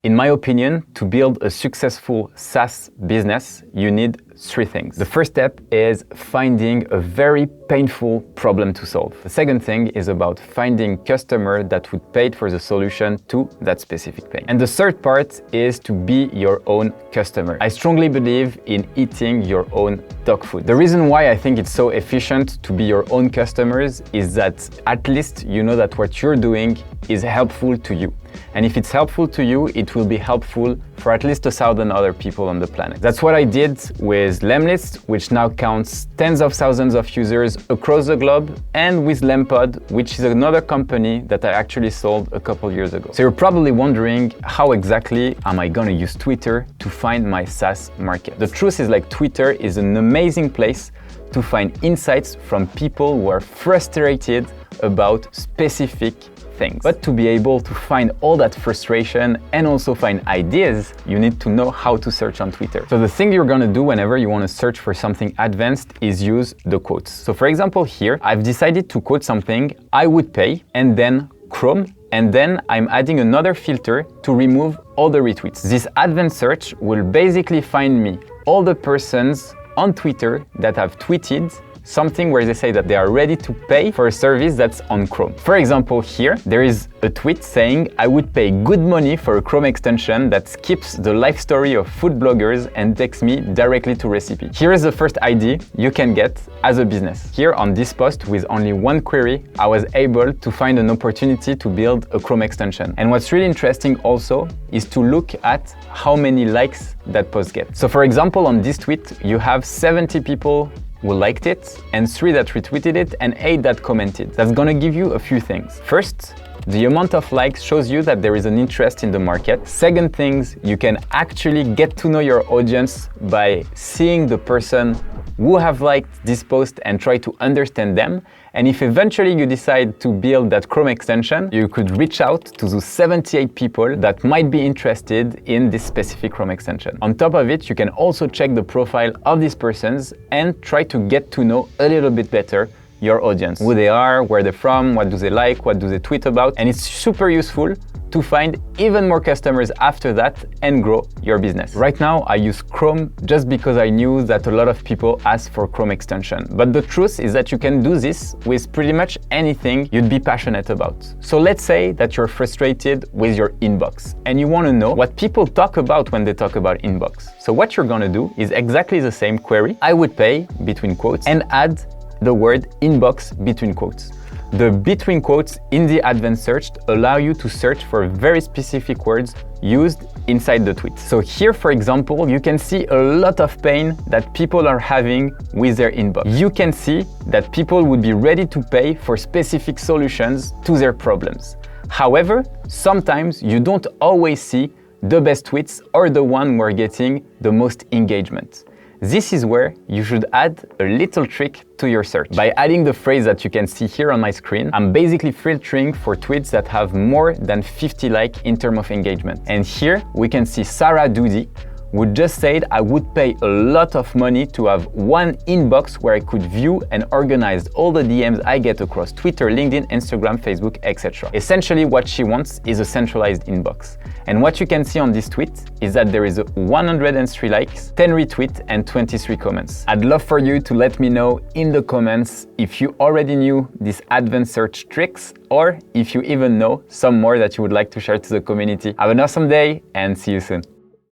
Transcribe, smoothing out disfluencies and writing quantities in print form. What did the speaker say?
In my opinion, to build a successful SaaS business, you need three things. The first step is finding a very painful problem to solve. The second thing is about finding customer that would pay for the solution to that specific pain. And the third part is to be your own customer. I strongly believe in eating your own dog food. The reason why I think it's so efficient to be your own customers is that at least you know that what you're doing is helpful to you. And if it's helpful to you, it will be helpful for at least 1,000 other people on the planet. That's what I did with lemlist, which now counts tens of thousands of users across the globe, and with lempod, which is another company that I actually sold a couple years ago. So you're probably wondering, how exactly am I gonna use Twitter to find my SaaS market? The truth is, like, Twitter is an amazing place to find insights from people who are frustrated about specific things. But to be able to find all that frustration and also find ideas, you need to know how to search on Twitter. So the thing you're gonna do whenever you wanna search for something advanced is use the quotes. So for example, here, I've decided to quote something, I would pay, and then Chrome, and then I'm adding another filter to remove all the retweets. This advanced search will basically find me all the persons on Twitter that have tweeted something where they say that they are ready to pay for a service that's on Chrome. For example, here, there is a tweet saying, I would pay good money for a Chrome extension that skips the life story of food bloggers and takes me directly to recipe. Here is the first idea you can get as a business. Here on this post with only one query, I was able to find an opportunity to build a Chrome extension. And what's really interesting also is to look at how many likes that post gets. So for example, on this tweet, you have 70 people who liked it, and 3 that retweeted it, and 8 that commented. That's gonna give you a few things. First, the amount of likes shows you that there is an interest in the market. Second things, you can actually get to know your audience by seeing the person who have liked this post and try to understand them. And if eventually you decide to build that Chrome extension, you could reach out to those 78 people that might be interested in this specific Chrome extension. On top of it, you can also check the profile of these persons and try to get to know a little bit better your audience, who they are, where they're from, what do they like, what do they tweet about. And it's super useful to find even more customers after that and grow your business. Right now, I use Chrome just because I knew that a lot of people ask for Chrome extension. But the truth is that you can do this with pretty much anything you'd be passionate about. So let's say that you're frustrated with your inbox and you want to know what people talk about when they talk about inbox. So what you're going to do is exactly the same query, I would pay between quotes, and add the word inbox between quotes. The between quotes in the advanced search allow you to search for very specific words used inside the tweet. So here, for example, you can see a lot of pain that people are having with their inbox. You can see that people would be ready to pay for specific solutions to their problems. However, sometimes you don't always see the best tweets or the one who are getting the most engagement. This is where you should add a little trick to your search. By adding the phrase that you can see here on my screen, I'm basically filtering for tweets that have more than 50 likes in terms of engagement. And here we can see Sarah Doody, who just said, I would pay a lot of money to have one inbox where I could view and organize all the DMs I get across Twitter, LinkedIn, Instagram, Facebook, etc. Essentially, what she wants is a centralized inbox. And what you can see on this tweet is that there is 103 likes, 10 retweets, and 23 comments. I'd love for you to let me know in the comments if you already knew these advanced search tricks, or if you even know some more that you would like to share to the community. Have an awesome day and see you soon.